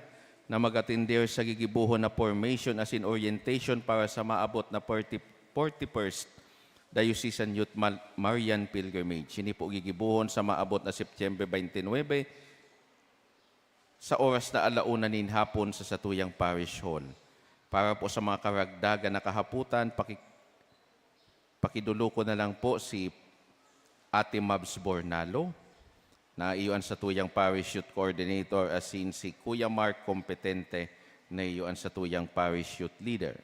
na mag-atender sa gigibuhon na formation as in orientation para sa maabot na 41st Diocesan Youth Marian Pilgrimage. Ini po gigibuhon sa maabot na September 29 sa oras na 1:00 nin hapon sa Satuyang Parish Hall. Para po sa mga karagdagan na kahaputan, pakidulo ko na lang po si Ate Mabs Bornalo, na iyon sa Tuyang Parish Youth Coordinator, asin si Kuya Mark Competente, na iyon sa Tuyang Parish Youth Leader.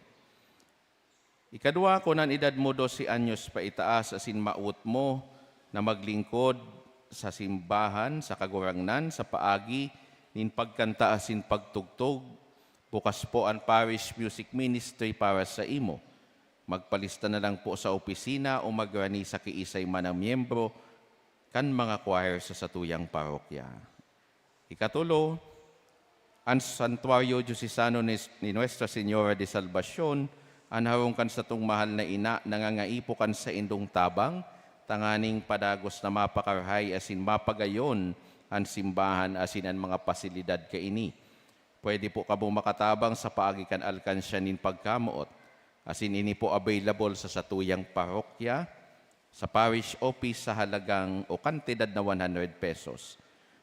Ikadua ko nan edad mo 12 anyos pa itaas, asin maut mo na maglingkod sa simbahan, sa kagurangnan, sa paagi, nin pagkanta asin pagtugtog, bukas po ang Parish Music Ministry para sa imo. Magpalista na lang po sa opisina o magrani sa kiisay man ang miyembro kan mga choir sa satuyang parokya. Ikatulo, ang Santuario Diocesano ni Nuestra Señora de Salvacion, anharong kan sa tung mahal na ina, nangangaipo kan sa indong tabang, tanganing padagos na mapakarhay asin mapagayon ang simbahan asin ang mga pasilidad kaini. Pwede po kabong makatabang sa paagikan alkansya nin pagkamuot. Asin ini po available sa satuyang parokya, sa parish office sa halagang o kantidad na 100 pesos.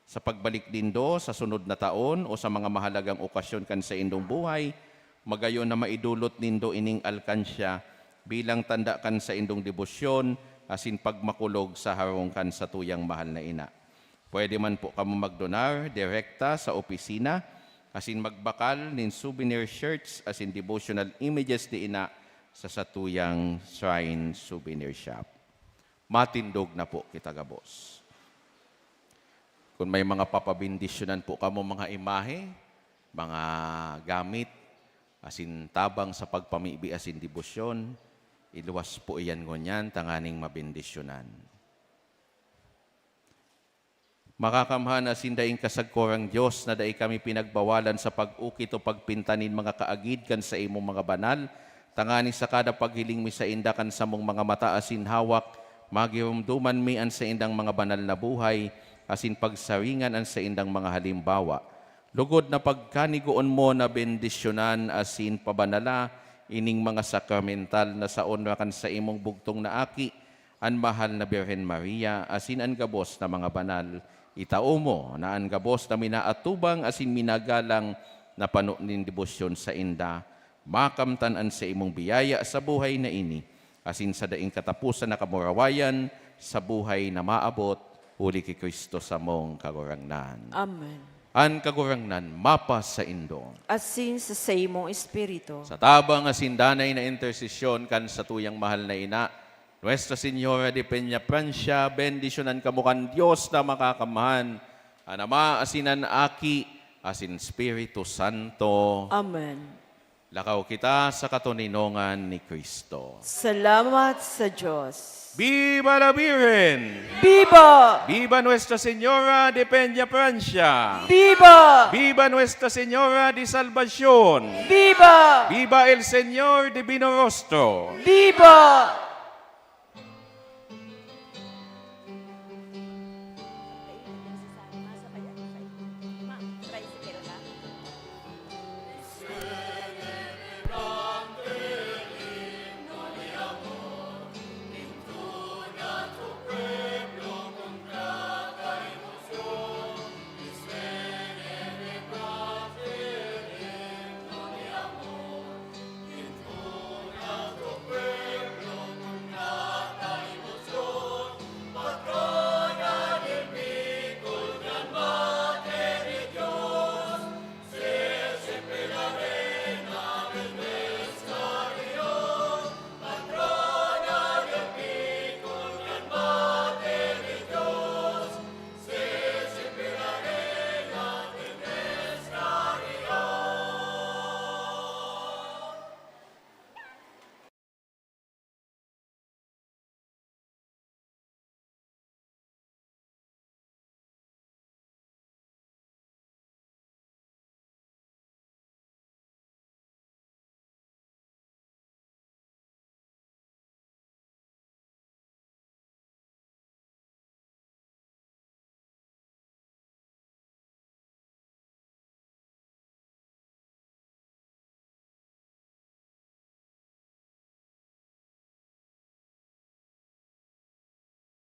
Sa pagbalik din do sa sunod na taon o sa mga mahalagang okasyon kan sa indong buhay, magayon na maidulot nindo ining alkansya bilang tanda kan sa indong debosyon asin pagmakulog sa harong kan sa tuyang mahal na ina. Pwede man po kamo magdonar direkta sa opisina, asin magbakal nin souvenir shirts asin devotional images di ina sa Satuyang Shrine Souvenir Shop. Matindog na po kita gabos. Kung may mga papabindisyonan po kamo mga imahe, mga gamit, asin tabang sa pagpamibi asin debosyon, iluwas po iyan ngunyan tanganing mabindisyonan. Makakamhan asin daing kasagkorang Diyos na daing kami pinagbawalan sa pag-ukit o pagpintanin mga kaagid kan sa imong mga banal, tangani sa kada paghiling mi sa inda kan sa mong mga mata asin hawak, magirumduman mi an sa indang mga banal na buhay, asin pagsaringan an sa indang mga halimbawa. Lugod na pagkanigoon mo na bendisyonan asin pabanala, ining mga sakramental na sa onra kan sa imong bugtong na aki, an mahal na Birhen Maria, asin an gabos na mga banal, itao mo na ang gabos na minaatubang asin minagalang na panunin debosyon sa inda, makamtanan sa imong biyaya sa buhay na ini, asin sa daing katapusan na kamurawayan sa buhay na maabot, uli ki Kristo sa mong kagurangnan. Amen. An kagurangnan, mapas sa indo. Asin sa imong espiritu. Sa tabang asin danay na intersesyon kan sa tuyang mahal na ina, Nuestra Señora de Peña Francia, bendisyonan kamukan Diyos na makakamahan, anama asinan aki, as in Spiritu Santo. Amen. Lakaw kita sa katuninongan ni Kristo. Salamat sa Diyos. Viva la Virgen! Viva! Viva Nuestra Señora de Peña Francia! Viva! Viva Nuestra Señora de Salvación! Viva! Viva el Señor Divino Rostro! Viva!